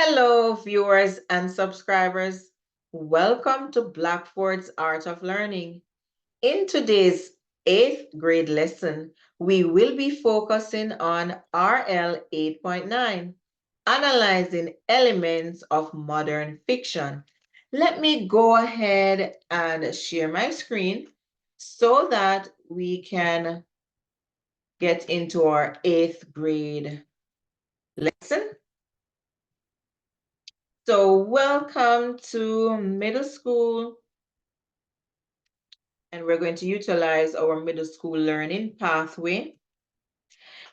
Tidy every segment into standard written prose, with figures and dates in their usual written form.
Hello, viewers and subscribers. Welcome to Blackford's Art of Learning. In today's 8th grade lesson, we will be focusing on RL 8.9, analyzing elements of modern fiction. Let me go ahead and share my screen so that we can get into our 8th grade lesson. So welcome to middle school, and we're going to utilize our middle school learning pathway.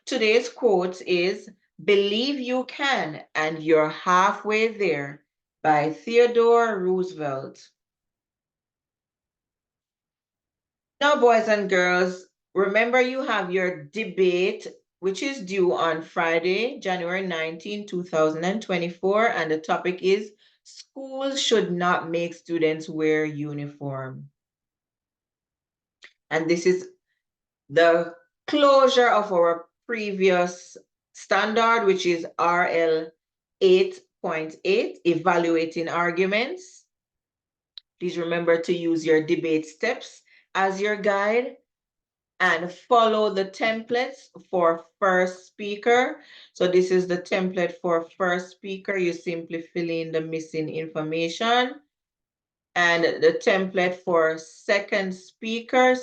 Today's quote is, "Believe you can, and you're halfway there," by Theodore Roosevelt. Now, boys and girls, remember you have your debate, which is due on Friday, January 19, 2024, and the topic is, "Schools should not make students wear uniform." And this is the closure of our previous standard, which is RL 8.8, evaluating arguments. Please remember to use your debate steps as your guide and follow the templates for first speaker. So this is the template for first speaker. You simply fill in the missing information. And the template for second speaker,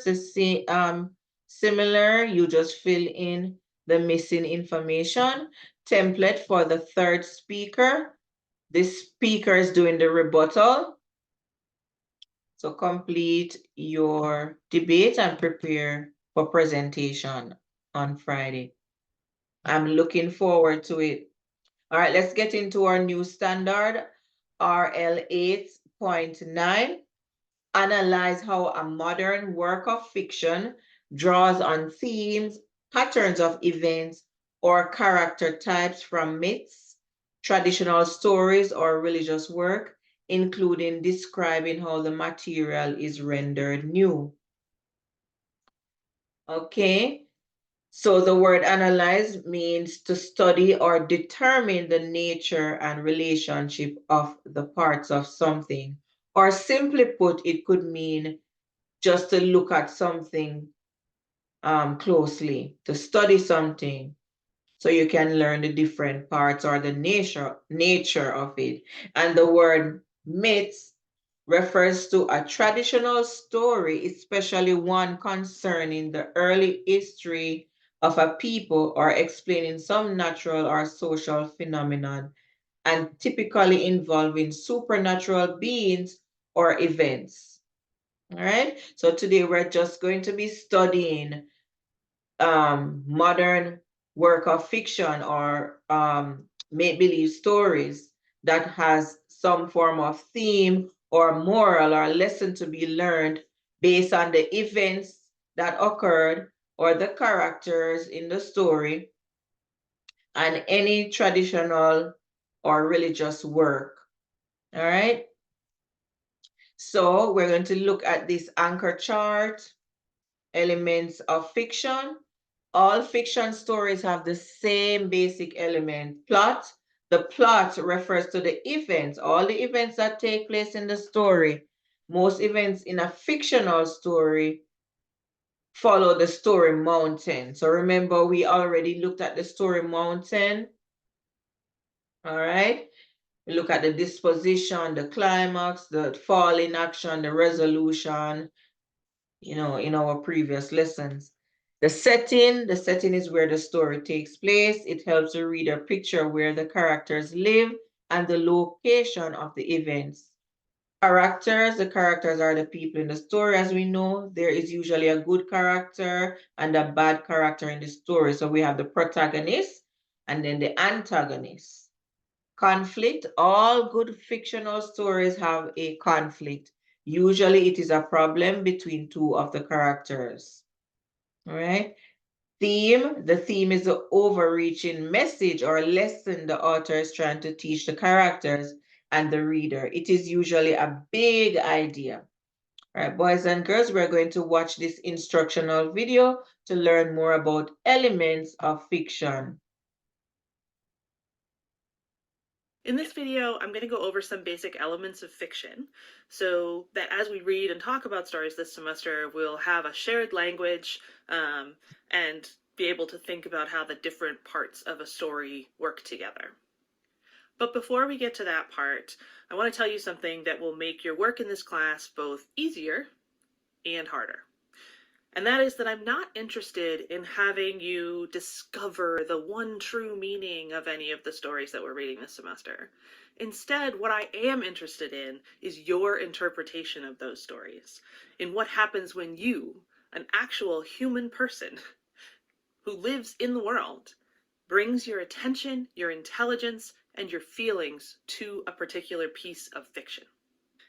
similar, you just fill in the missing information. Template for the third speaker, this speaker is doing the rebuttal. So complete your debate and prepare for presentation on Friday. I'm looking forward to it. All right, let's get into our new standard, RL 8.9. Analyze how a modern work of fiction draws on themes, patterns of events, or character types from myths, traditional stories, or religious work, including describing how the material is rendered new. Okay, so the word analyze means to study or determine the nature and relationship of the parts of something. Or simply put, it could mean just to look at something closely, to study something so you can learn the different parts or the nature of it. And the word myths refers to a traditional story, especially one concerning the early history of a people or explaining some natural or social phenomenon, and typically involving supernatural beings or events. All right, so today we're just going to be studying modern work of fiction or make-believe stories that has some form of theme or moral or lesson to be learned based on the events that occurred or the characters in the story and any traditional or religious work. All right. So we're going to look at this anchor chart, elements of fiction. All fiction stories have the same basic element, plot. The plot refers to the events, all the events that take place in the story. Most events in a fictional story follow the story mountain. So remember, we already looked at the story mountain. All right. We look at the disposition, the climax, the fall in action, the resolution, in our previous lessons. The setting is where the story takes place. It helps the reader picture where the characters live and the location of the events. Characters, the characters are the people in the story. As we know, there is usually a good character and a bad character in the story. So we have the protagonist and then the antagonist. Conflict, all good fictional stories have a conflict. Usually it is a problem between two of the characters. All right. Theme, the theme is the overreaching message or lesson the author is trying to teach the characters and the reader. It is usually a big idea. All right, boys and girls, we're going to watch this instructional video to learn more about elements of fiction. In this video, I'm going to go over some basic elements of fiction so that as we read and talk about stories this semester, we'll have a shared language and be able to think about how the different parts of a story work together. But before we get to that part, I want to tell you something that will make your work in this class both easier and harder. And that is that I'm not interested in having you discover the one true meaning of any of the stories that we're reading this semester. Instead, what I am interested in is your interpretation of those stories, in what happens when you, an actual human person who lives in the world, brings your attention, your intelligence, and your feelings to a particular piece of fiction.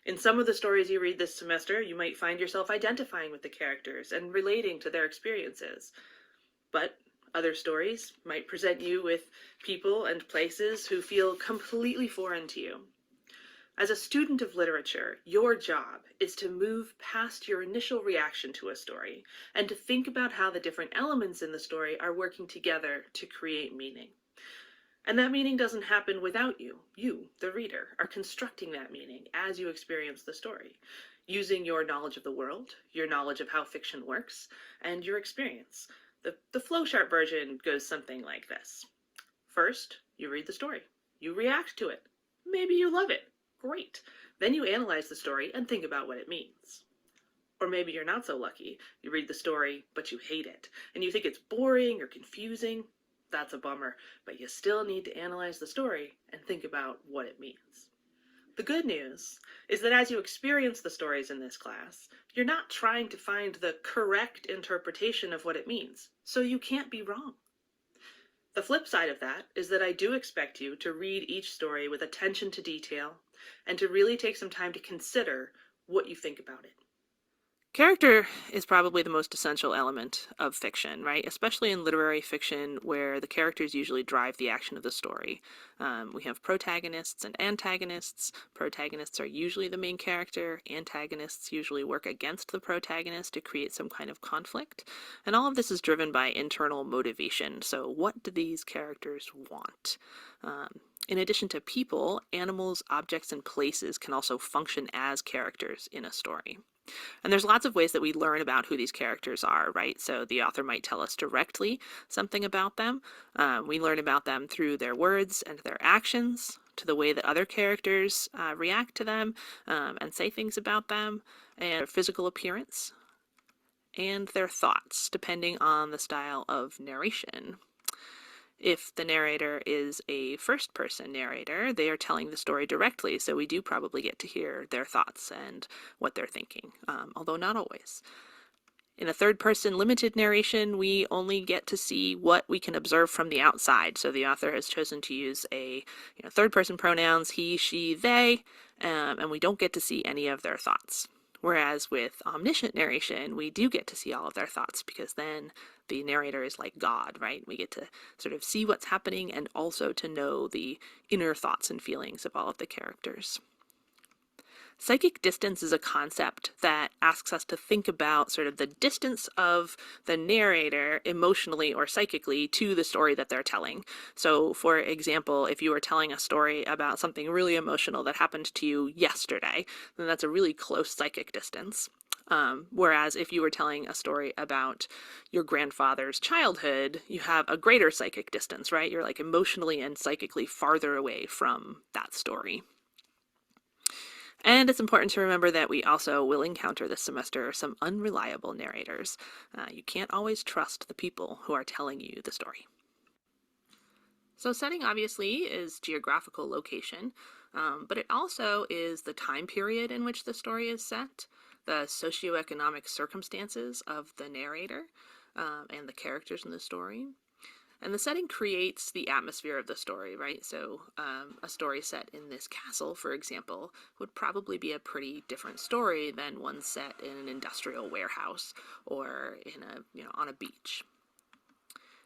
In some of the stories you read this semester, you might find yourself identifying with the characters and relating to their experiences. But other stories might present you with people and places who feel completely foreign to you. As a student of literature, your job is to move past your initial reaction to a story and to think about how the different elements in the story are working together to create meaning. And that meaning doesn't happen without you. You, the reader, are constructing that meaning as you experience the story, using your knowledge of the world, your knowledge of how fiction works, and your experience. The flowchart version goes something like this. First, you read the story. You react to it. Maybe you love it. Great. Then you analyze the story and think about what it means. Or maybe you're not so lucky. You read the story, but you hate it, and you think it's boring or confusing. That's a bummer, but you still need to analyze the story and think about what it means. The good news is that as you experience the stories in this class, you're not trying to find the correct interpretation of what it means, so you can't be wrong. The flip side of that is that I do expect you to read each story with attention to detail and to really take some time to consider what you think about it. Character is probably the most essential element of fiction, right? Especially in literary fiction where the characters usually drive the action of the story. We have protagonists and antagonists. Protagonists are usually the main character. Antagonists usually work against the protagonist to create some kind of conflict. And all of this is driven by internal motivation. So what do these characters want? In addition to people, animals, objects, and places can also function as characters in a story. And there's lots of ways that we learn about who these characters are, right? So the author might tell us directly something about them. We learn about them through their words and their actions, to the way that other characters react to them and say things about them, and their physical appearance, and their thoughts, depending on the style of narration. If the narrator is a first-person narrator, they are telling the story directly, so we do probably get to hear their thoughts and what they're thinking, although not always. In a third-person limited narration, we only get to see what we can observe from the outside, so the author has chosen to use third-person pronouns, he, she, they, and we don't get to see any of their thoughts. Whereas with omniscient narration, we do get to see all of their thoughts, because then the narrator is like God, right? We get to sort of see what's happening and also to know the inner thoughts and feelings of all of the characters. Psychic distance is a concept that asks us to think about sort of the distance of the narrator emotionally or psychically to the story that they're telling. So, for example, if you were telling a story about something really emotional that happened to you yesterday, then that's a really close psychic distance. Whereas if you were telling a story about your grandfather's childhood, you have a greater psychic distance, right? You're like emotionally and psychically farther away from that story. And it's important to remember that we also will encounter this semester some unreliable narrators. You can't always trust the people who are telling you the story. So setting obviously is geographical location, but it also is the time period in which the story is set, the socioeconomic circumstances of the narrator, and the characters in the story. And the setting creates the atmosphere of the story, right? So a story set in this castle, for example, would probably be a pretty different story than one set in an industrial warehouse or on a beach.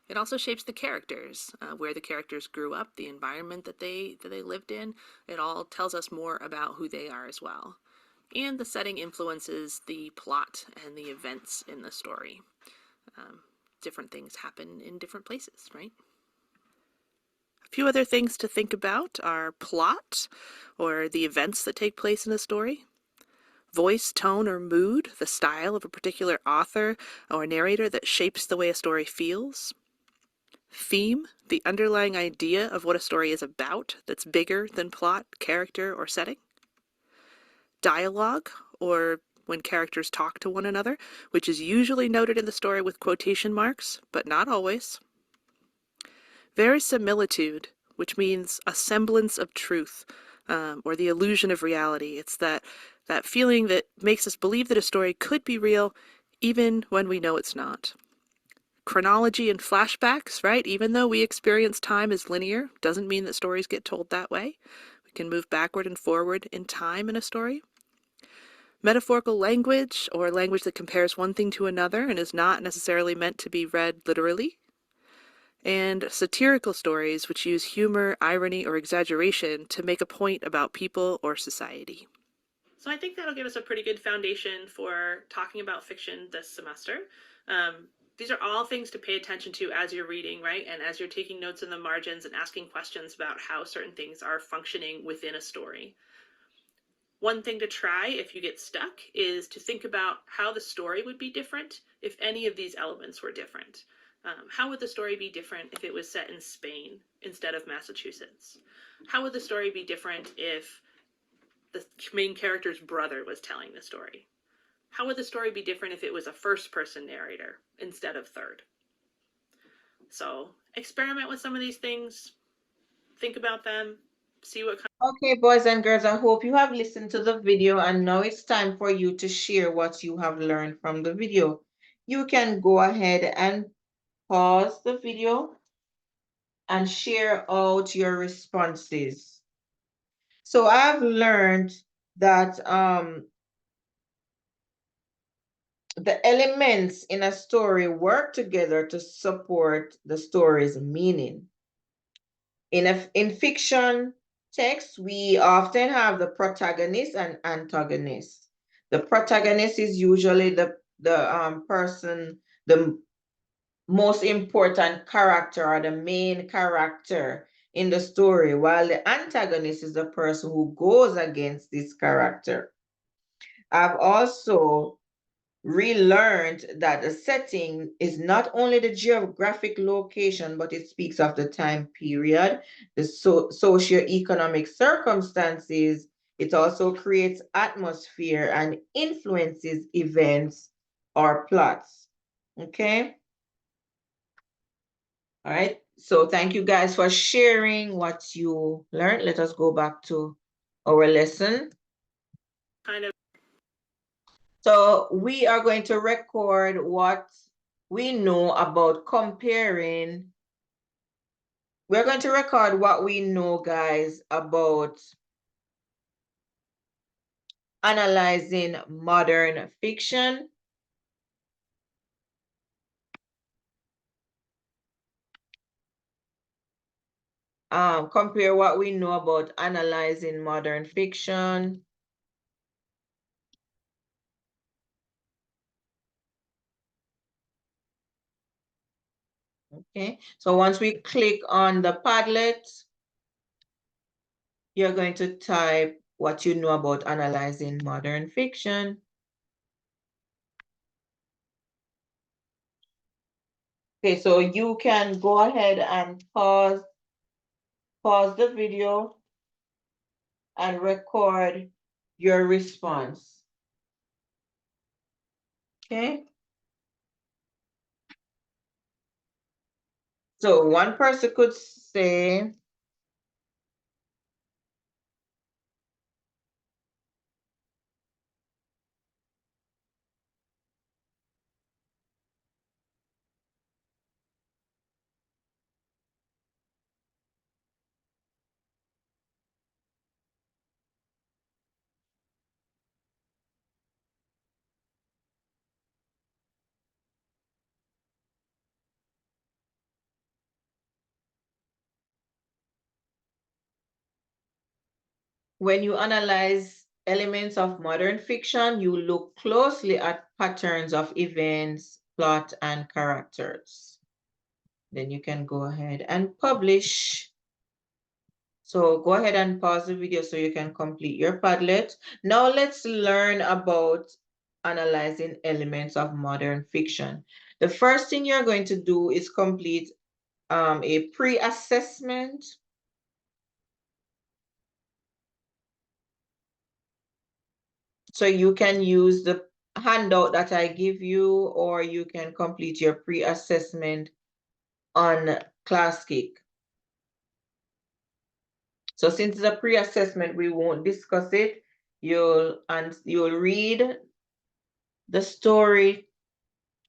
It also shapes the characters, where the characters grew up, the environment that they lived in. It all tells us more about who they are as well. And the setting influences the plot and the events in the story. Different things happen in different places, right? A few other things to think about are plot, or the events that take place in a story, voice, tone, or mood, the style of a particular author or narrator that shapes the way a story feels, theme, the underlying idea of what a story is about that's bigger than plot, character, or setting, dialogue, or when characters talk to one another, which is usually noted in the story with quotation marks, but not always, verisimilitude, which means a semblance of truth, or the illusion of reality. It's that feeling that makes us believe that a story could be real even when we know it's not. Chronology and flashbacks, right? Even though we experience time as linear, doesn't mean that stories get told that way. We can move backward and forward in time in a story. Metaphorical language, or language that compares one thing to another and is not necessarily meant to be read literally. And satirical stories, which use humor, irony, or exaggeration to make a point about people or society. So I think that'll give us a pretty good foundation for talking about fiction this semester. These are all things to pay attention to as you're reading, right? And as you're taking notes in the margins and asking questions about how certain things are functioning within a story. One thing to try if you get stuck is to think about how the story would be different if any of these elements were different. How would the story be different if it was set in Spain instead of Massachusetts? How would the story be different if the main character's brother was telling the story? How would the story be different if it was a first-person narrator instead of third? So experiment with some of these things, think about them, see what kind. Okay, boys and girls, I hope you have listened to the video, and now it's time for you to share what you have learned from the video. You can go ahead and pause the video and share out your responses. So I've learned that the elements in a story work together to support the story's meaning. In fiction text, we often have the protagonist and antagonist. The protagonist is usually the person, the most important character or the main character in the story, while the antagonist is the person who goes against this character. I've also relearned that the setting is not only the geographic location, but it speaks of the time period, the socioeconomic circumstances. It also creates atmosphere and influences events or plots. Okay. All right. So thank you guys for sharing what you learned. Let us go back to our lesson. Kind of. So we are going to record what we know about comparing. We're going to record what we know, guys, about analyzing modern fiction. Compare what we know about analyzing modern fiction. Okay, so once we click on the Padlet, you're going to type what you know about analyzing modern fiction. Okay, so you can go ahead and pause the video and record your response. Okay. So one person could say, when you analyze elements of modern fiction, you look closely at patterns of events, plot, and characters. Then you can go ahead and publish. So go ahead and pause the video so you can complete your Padlet. Now let's learn about analyzing elements of modern fiction. The first thing you're going to do is complete a pre-assessment. So you can use the handout that I give you, or you can complete your pre-assessment on Classkick. So since it's a pre-assessment, we won't discuss it. You'll read the story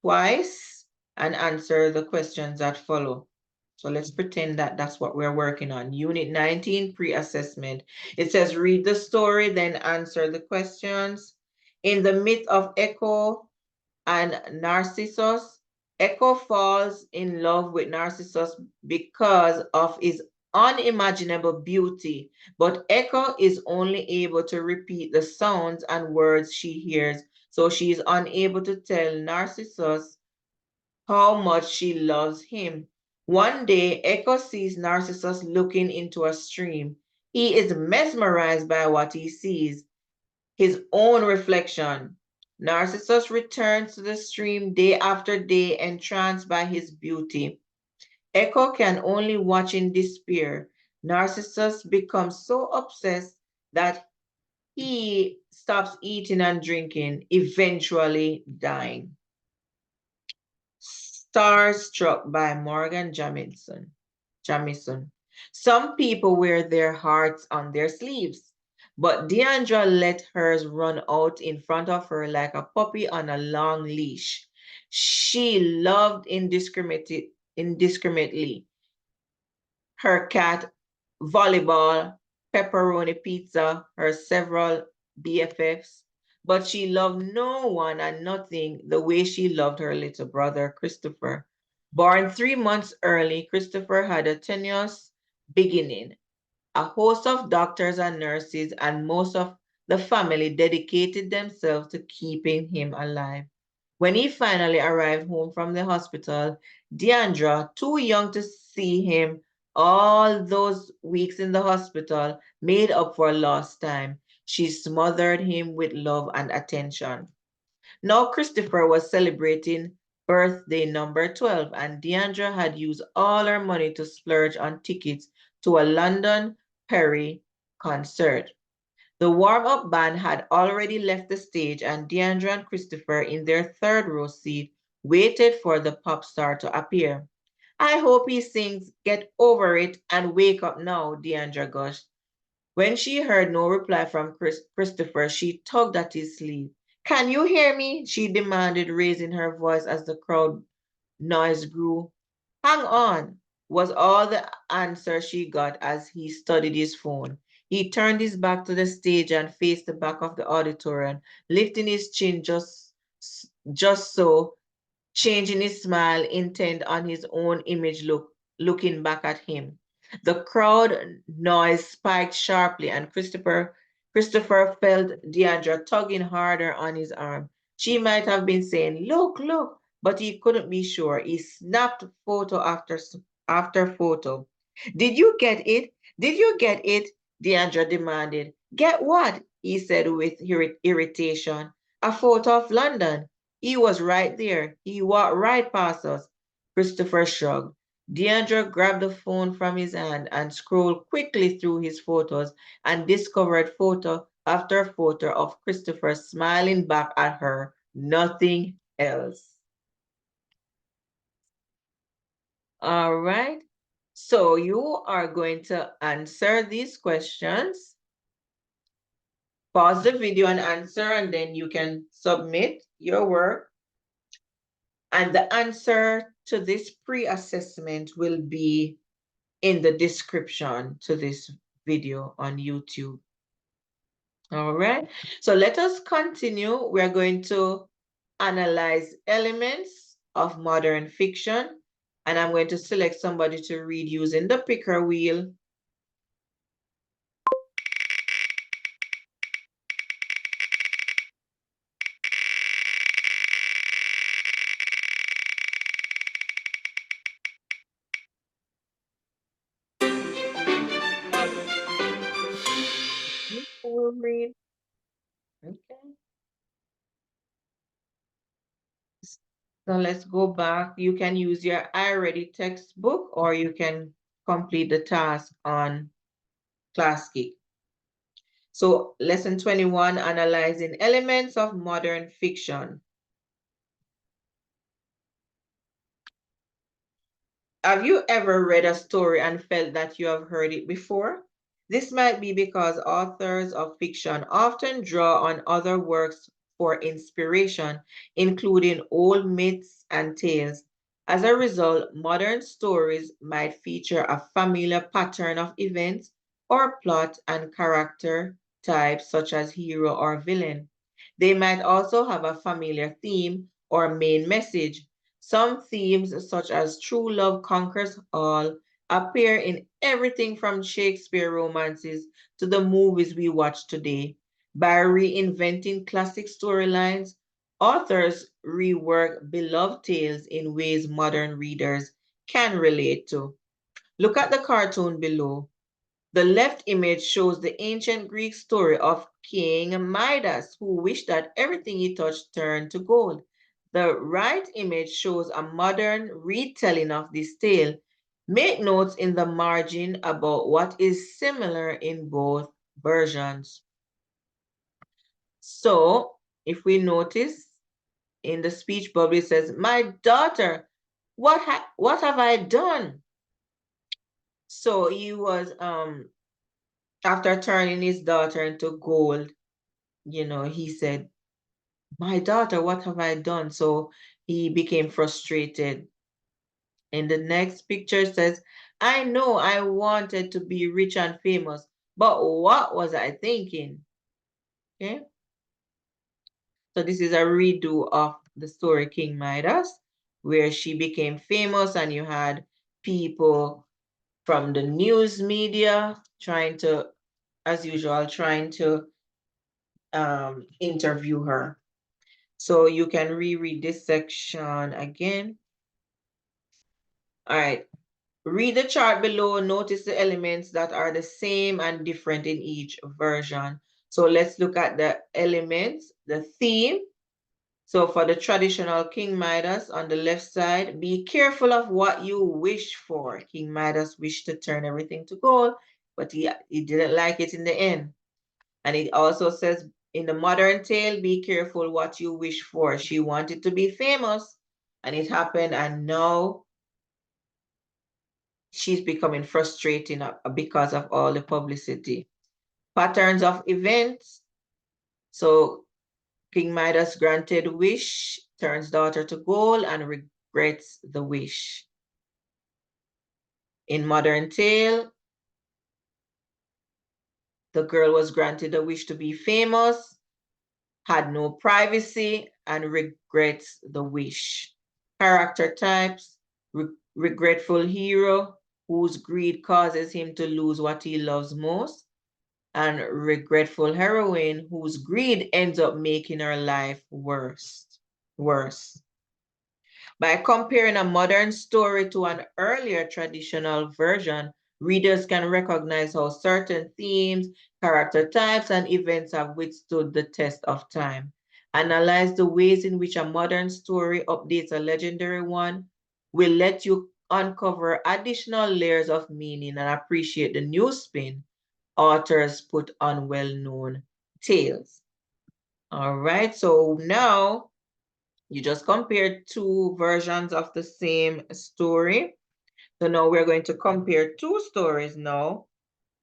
twice and answer the questions that follow. So let's pretend that that's what we're working on. Unit 19, pre-assessment. It says read the story, then answer the questions. In the myth of Echo and Narcissus, Echo falls in love with Narcissus because of his unimaginable beauty, but Echo is only able to repeat the sounds and words she hears, so she is unable to tell Narcissus how much she loves him. One day, Echo sees Narcissus looking into a stream. He is mesmerized by what he sees, his own reflection. Narcissus returns to the stream day after day, entranced by his beauty. Echo can only watch in despair. Narcissus becomes so obsessed that he stops eating and drinking, eventually dying. Starstruck by Morgan Jamison. Some people wear their hearts on their sleeves, but Deandra let hers run out in front of her like a puppy on a long leash. She loved indiscriminately her cat, volleyball, pepperoni pizza, her several BFFs, but she loved no one and nothing the way she loved her little brother, Christopher. Born 3 months early, Christopher had a tenuous beginning. A host of doctors and nurses and most of the family dedicated themselves to keeping him alive. When he finally arrived home from the hospital, Deandra, too young to see him all those weeks in the hospital, made up for lost time. She smothered him with love and attention. Now Christopher was celebrating birthday number 12, and Deandra had used all her money to splurge on tickets to a London Perry concert. The warm-up band had already left the stage, and Deandra and Christopher, in their third row seat, waited for the pop star to appear. I hope he sings Get Over It and Wake Up Now, Deandra gushed. When she heard no reply from Christopher, she tugged at his sleeve. Can you hear me? She demanded, raising her voice as the crowd noise grew. Hang on, was all the answer she got as he studied his phone. He turned his back to the stage and faced the back of the auditorium, lifting his chin just so, changing his smile intent on his own image looking back at him. The crowd noise spiked sharply, and Christopher felt Deandra tugging harder on his arm. She might have been saying, look, look, but he couldn't be sure. He snapped photo after photo. Did you get it? Did you get it? Deandra demanded. Get what? He said with irritation. A photo of London. He was right there. He walked right past us. Christopher shrugged. Deandra grabbed the phone from his hand and scrolled quickly through his photos and discovered photo after photo of Christopher smiling back at her, nothing else. All right. So you are going to answer these questions. Pause the video and answer, and then you can submit your work. And the answer to this pre-assessment will be in the description to this video on YouTube. All right, so let us continue. We're going to analyze elements of modern fiction, and I'm going to select somebody to read using the picker wheel. will read? Okay. So let's go back. You can use your iReady textbook or you can complete the task on Classgeek. So lesson 21, analyzing elements of modern fiction. Have you ever read a story and felt that you have heard it before? This might be because authors of fiction often draw on other works for inspiration, including old myths and tales. As a result, modern stories might feature a familiar pattern of events or plot and character types such as hero or villain. They might also have a familiar theme or main message. Some themes, such as true love conquers all, appear in everything from Shakespeare romances to the movies we watch today. By reinventing classic storylines, authors rework beloved tales in ways modern readers can relate to. Look at the cartoon below. The left image shows the ancient Greek story of King Midas, who wished that everything he touched turned to gold. The right image shows a modern retelling of this tale. Make notes in the margin about what is similar in both versions. So, if we notice in the speech bubble, it says, "My daughter, what have I done?" So he was after turning his daughter into gold, he said, "My daughter, what have I done?" So he became frustrated. And the next picture says, "I know I wanted to be rich and famous, but what was I thinking?" Okay. So this is a redo of the story King Midas, where she became famous and you had people from the news media as usual, trying to interview her. So you can reread this section again. All right. Read the chart below. Notice the elements that are the same and different in each version. So let's look at the elements, the theme. So for the traditional King Midas on the left side, be careful of what you wish for. King Midas wished to turn everything to gold, but he didn't like it in the end. And it also says in the modern tale, be careful what you wish for. She wanted to be famous and it happened, and now she's becoming frustrating because of all the publicity. Patterns of events. So King Midas granted wish, turns daughter to gold, and regrets the wish. In modern tale, the girl was granted a wish to be famous, had no privacy, and regrets the wish. Character types, regretful hero, whose greed causes him to lose what he loves most, and regretful heroine, whose greed ends up making her life worse. By comparing a modern story to an earlier traditional version, readers can recognize how certain themes, character types, and events have withstood the test of time. Analyze the ways in which a modern story updates a legendary one will let you uncover additional layers of meaning and appreciate the new spin authors put on well-known tales. All right, so now you just compared two versions of the same story. So now we're going to compare two stories now.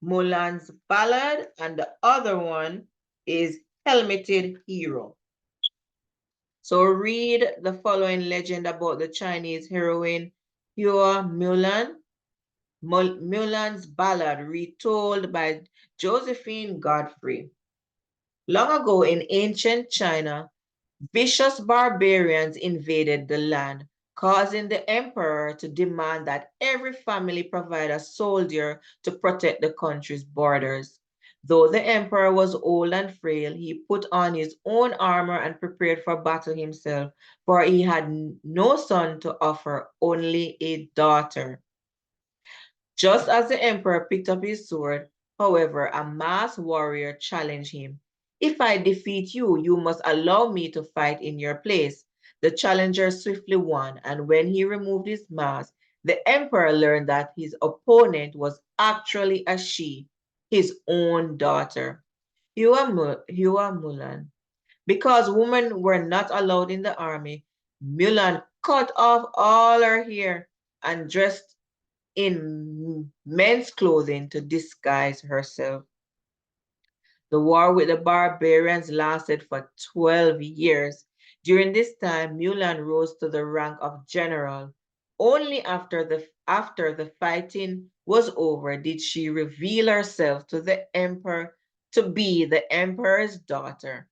Mulan's Ballad and the other one is Helmeted Hero. So read the following legend about the Chinese heroine Hua Mulan. Mulan's Ballad, retold by Josephine Godfrey. Long ago in ancient China, vicious barbarians invaded the land, causing the emperor to demand that every family provide a soldier to protect the country's borders. Though the emperor was old and frail, he put on his own armor and prepared for battle himself, for he had no son to offer, only a daughter. Just as the emperor picked up his sword, However, a masked warrior challenged him. If I defeat you, you must allow me to fight in your place. The challenger swiftly won, and when he removed his mask, the emperor learned that his opponent was actually a she, his own daughter, Hua Mulan. Because women were not allowed in the army, Mulan cut off all her hair and dressed in men's clothing to disguise herself. The war with the barbarians lasted for 12 years. During this time, Mulan rose to the rank of general. Only after the fighting was over did she reveal herself to the emperor to be the emperor's daughter.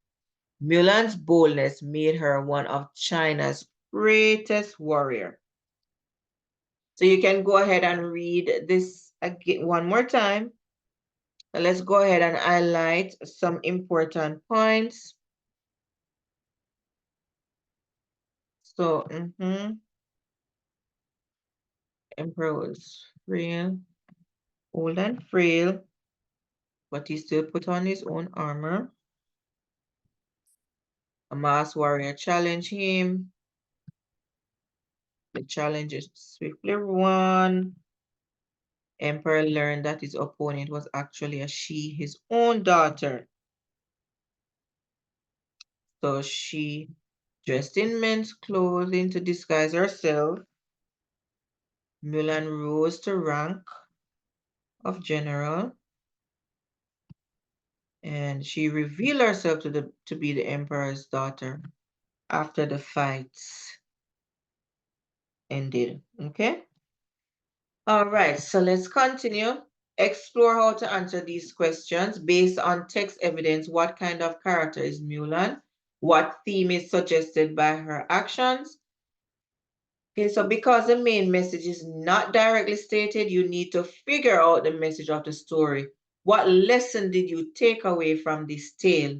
Mulan's boldness made her one of China's greatest warrior. So you can go ahead and read this again one more time. So let's go ahead and highlight some important points. So, Emperor was frail, old and frail, but he still put on his own armor. A masked warrior challenged him. The challenge is swiftly won. Emperor learned that his opponent was actually a she, his own daughter. So she dressed in men's clothing to disguise herself. Mulan rose to rank of general, and she revealed herself to be the emperor's daughter after the fights ended. Okay. All right. So let's continue. Explore how to answer these questions based on text evidence. What kind of character is Mulan? What theme is suggested by her actions? Okay, so because the main message is not directly stated, you need to figure out the message of the story. What lesson did you take away from this tale?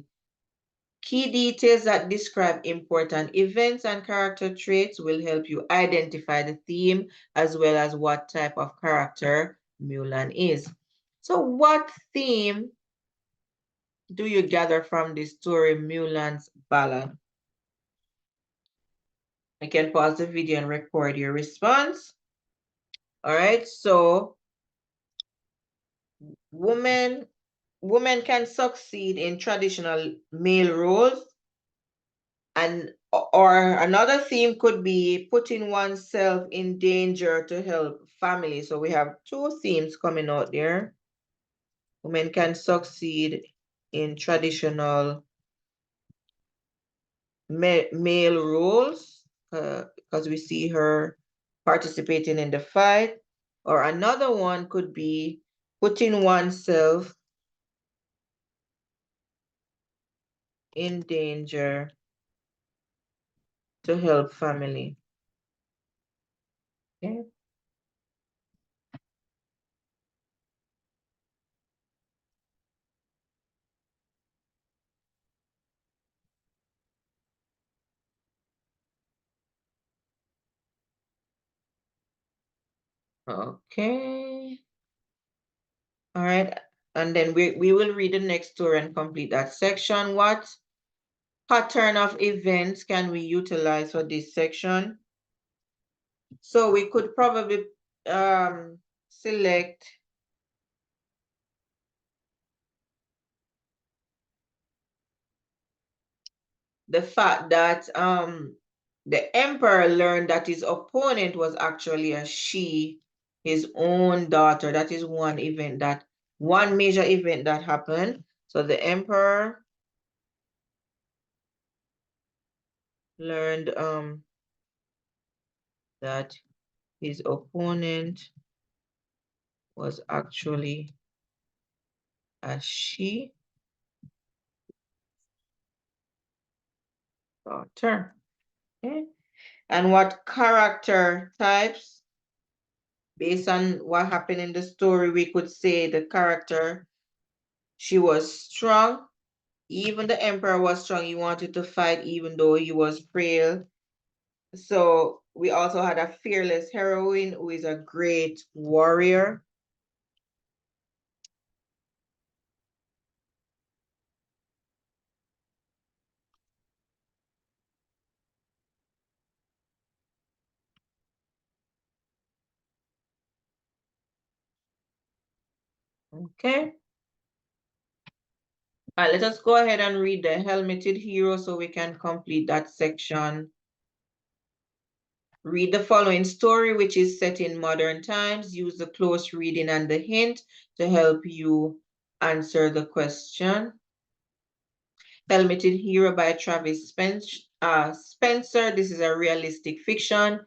Key details that describe important events and character traits will help you identify the theme as well as what type of character Mulan is. So what theme do you gather from the story Mulan's Ballad? You can pause the video and record your response. All right, so women can succeed in traditional male roles, and or another theme could be putting oneself in danger to help family. So we have two themes coming out there. Women can succeed in traditional male roles because we see her participating in the fight. Or another one could be putting oneself in danger to help family. Okay. Okay. All right. And then we will read the next story and complete that section. What pattern of events can we utilize for this section? So we could probably select the fact that the emperor learned that his opponent was actually a she, his own daughter. That is one major event that happened. So the emperor learned that his opponent was actually a she, daughter. Okay. And what character types, based on what happened in the story, we could say the character, she was strong. Even the emperor was strong. He wanted to fight even though he was frail. So we also had a fearless heroine who is a great warrior. Okay. All right, let us go ahead and read the helmeted hero so we can complete that section. Read the following story, which is set in modern times. Use the close reading and the hint to help you answer the question. Helmeted Hero by Travis Spencer. This is a realistic fiction.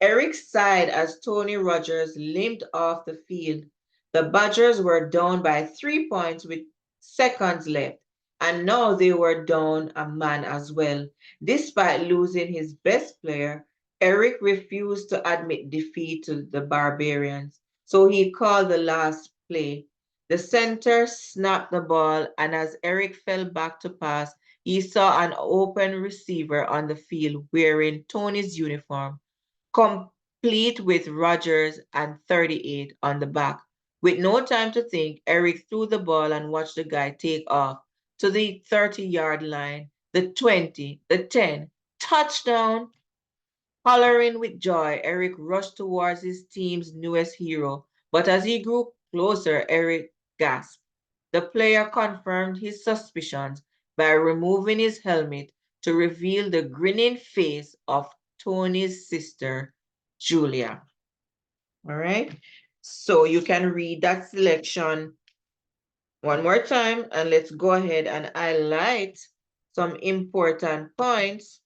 Eric sighed as Tony Rogers limped off the field. The Badgers were down by 3 points with seconds left, and now they were down a man as well. Despite losing his best player, Eric refused to admit defeat to the Barbarians, so he called the last play. The center snapped the ball, and as Eric fell back to pass, he saw an open receiver on the field wearing Tony's uniform, complete with Rogers and 38 on the back. With no time to think, Eric threw the ball and watched the guy take off to the 30-yard line, the 20, the 10, touchdown. Hollering with joy, Eric rushed towards his team's newest hero, but as he grew closer, Eric gasped. The player confirmed his suspicions by removing his helmet to reveal the grinning face of Tony's sister, Julia. All right, so you can read that selection one more time, and let's go ahead and highlight some important points.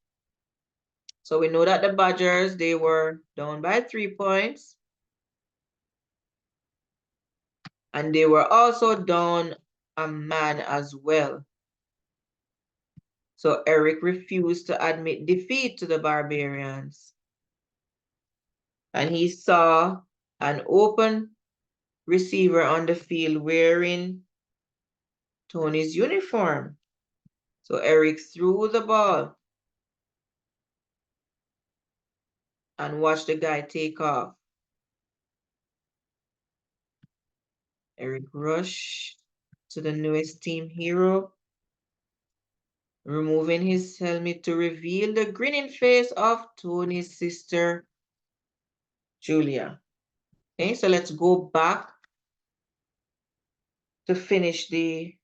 So we know that the Badgers, they were down by 3 points. And they were also down a man as well. So Eric refused to admit defeat to the Barbarians. And he saw an open receiver on the field wearing Tony's uniform. So Eric threw the ball and watched the guy take off. Eric rushed to the newest team hero, removing his helmet to reveal the grinning face of Tony's sister, Julia. Okay, so let's go back to finish the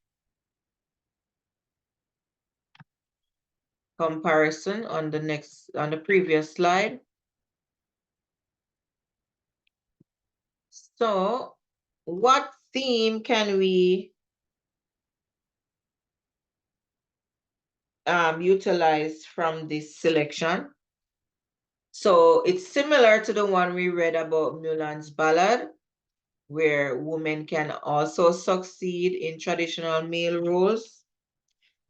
comparison on the previous slide. So what theme can we utilize from this selection? So it's similar to the one we read about Mulan's Ballad, where women can also succeed in traditional male roles.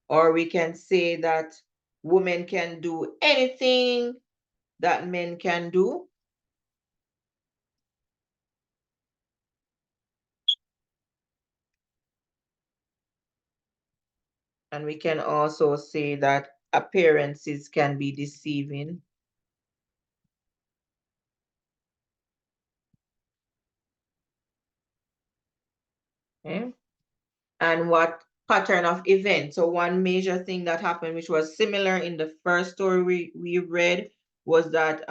Or we can say that women can do anything that men can do. And we can also say that appearances can be deceiving. Okay. And what pattern of events? So one major thing that happened, which was similar in the first story we read, was that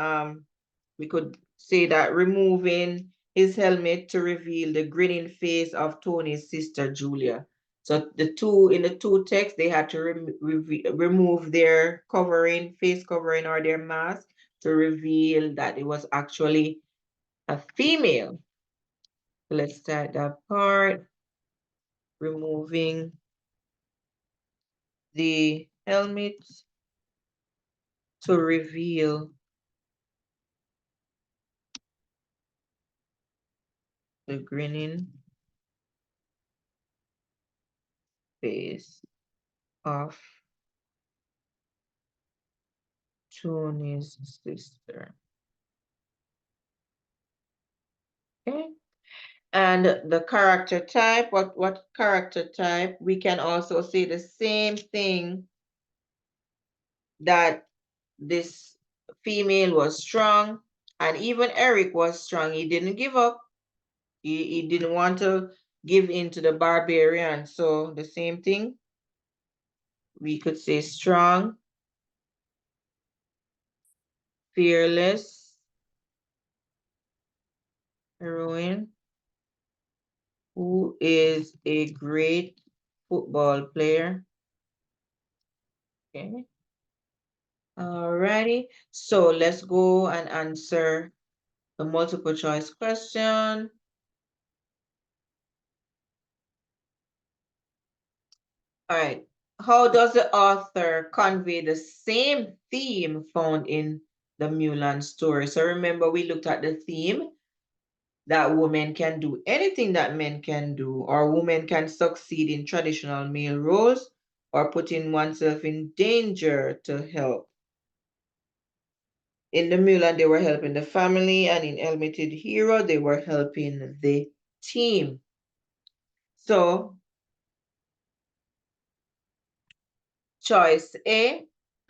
we could say that removing his helmet to reveal the grinning face of Tony's sister, Julia. So in the two texts, they had to remove their covering, face covering or their mask to reveal that it was actually a female. So let's start that part. Removing the helmet to reveal the grinning face of Tony's sister. Okay. And the character type, what character type? We can also say the same thing, that this female was strong, and even Eric was strong. He didn't give up. He didn't want to give in to the barbarian. So the same thing, we could say strong, fearless, heroine, Who is a great football player? Okay. Alrighty. So let's go and answer the multiple choice question. All right. How does the author convey the same theme found in the Mulan story? So remember, we looked at the theme that women can do anything that men can do, or women can succeed in traditional male roles, or putting oneself in danger to help. In the Mulan, they were helping the family, and in Helmeted Hero, they were helping the team. So, choice A,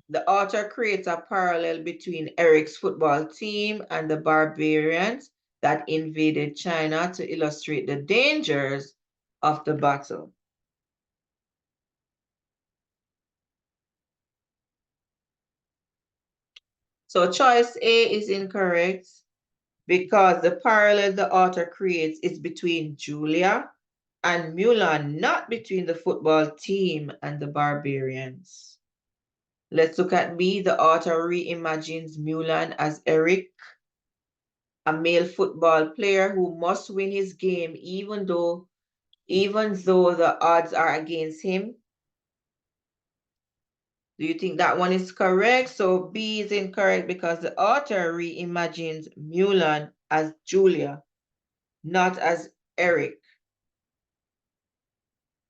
the author creates a parallel between Eric's football team and the barbarians that invaded China to illustrate the dangers of the battle. So choice A is incorrect because the parallel the author creates is between Julia and Mulan, not between the football team and the barbarians. Let's look at B. The author reimagines Mulan as Eric, a male football player who must win his game even though the odds are against him. Do you think that one is correct? So B is incorrect because the author reimagines Mulan as Julia, not as Eric.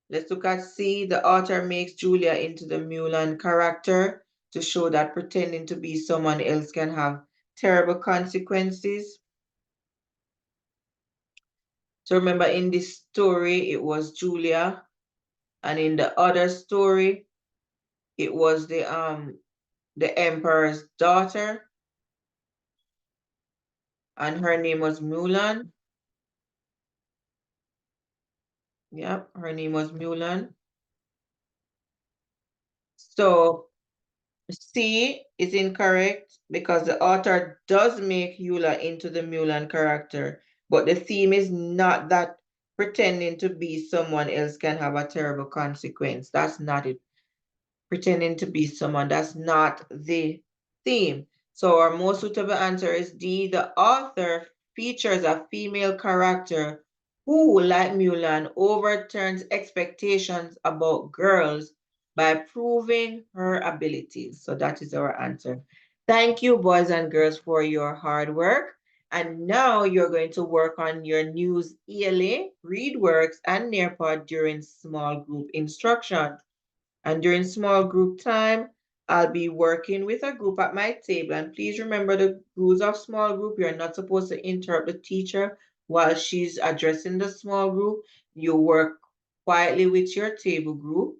Let's look at C. The author makes Julia into the Mulan character to show that pretending to be someone else can have terrible consequences. So remember, in this story, it was Julia, and in the other story, it was the emperor's daughter, and her name was Mulan. Yep, her name was Mulan. So C is incorrect because the author does make Eula into the Mulan character, but the theme is not that pretending to be someone else can have a terrible consequence. That's not it. Pretending to be someone, that's not the theme. So our most suitable answer is D. The author features a female character who, like Mulan, overturns expectations about girls by proving her abilities. So that is our answer. Thank you, boys and girls, for your hard work. And now you're going to work on your news ELA, ReadWorks, and Nearpod during small group instruction. And during small group time, I'll be working with a group at my table. And please remember the rules of small group. You're not supposed to interrupt the teacher while she's addressing the small group. You work quietly with your table group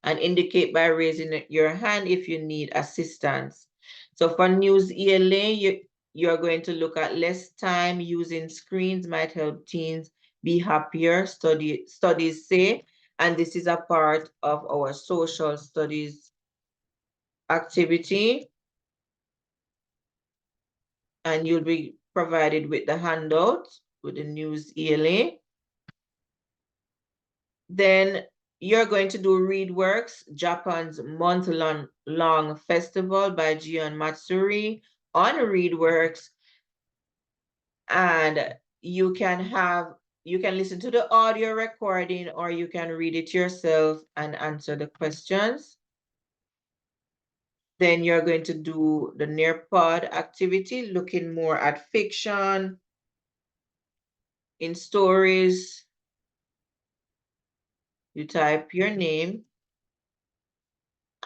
and indicate by raising your hand if you need assistance. So for news ELA, you're going to look at less time using screens might help teens be happier, studies say, and this is a part of our social studies activity. And you'll be provided with the handout with the news ELA. Then you're going to do ReadWorks, Japan's month-long festival by Gion Matsuri on ReadWorks. And you can listen to the audio recording or you can read it yourself and answer the questions. Then you're going to do the Nearpod activity, looking more at fiction, in stories. You type your name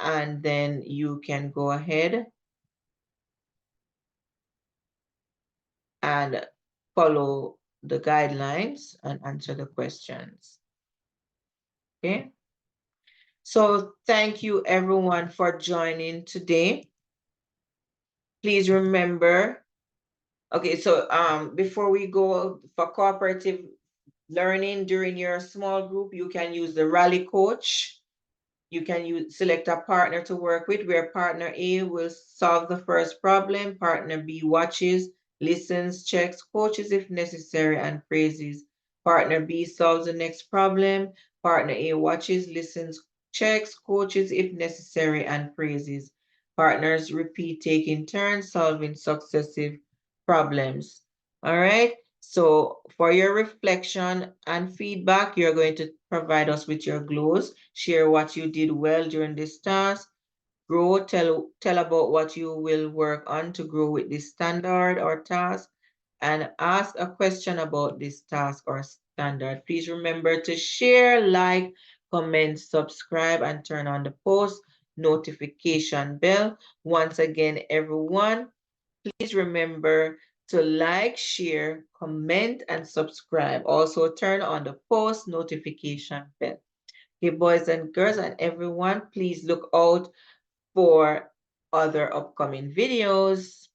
and then you can go ahead and follow the guidelines and answer the questions. Okay. So thank you everyone for joining today. Please remember, okay, so before we go for cooperative learning during your small group, you can use the Rally Coach. You can select a partner to work with where partner A will solve the first problem, partner B watches, listens, checks, coaches if necessary, and praises Partner B solves the next problem. Partner A watches, listens, checks, coaches if necessary, and praises. Partners repeat taking turns solving successive problems. All right. So for your reflection and feedback, you're going to provide us with your glows. Share what you did well during this task. Grow, tell about what you will work on to grow with this standard or task, and ask a question about this task or standard. Please remember to share, like, comment, subscribe, and turn on the post notification bell. Once again, everyone, please remember to like, share, comment, and subscribe. Also, turn on the post notification bell. Okay, boys and girls, and everyone, please look out for other upcoming videos.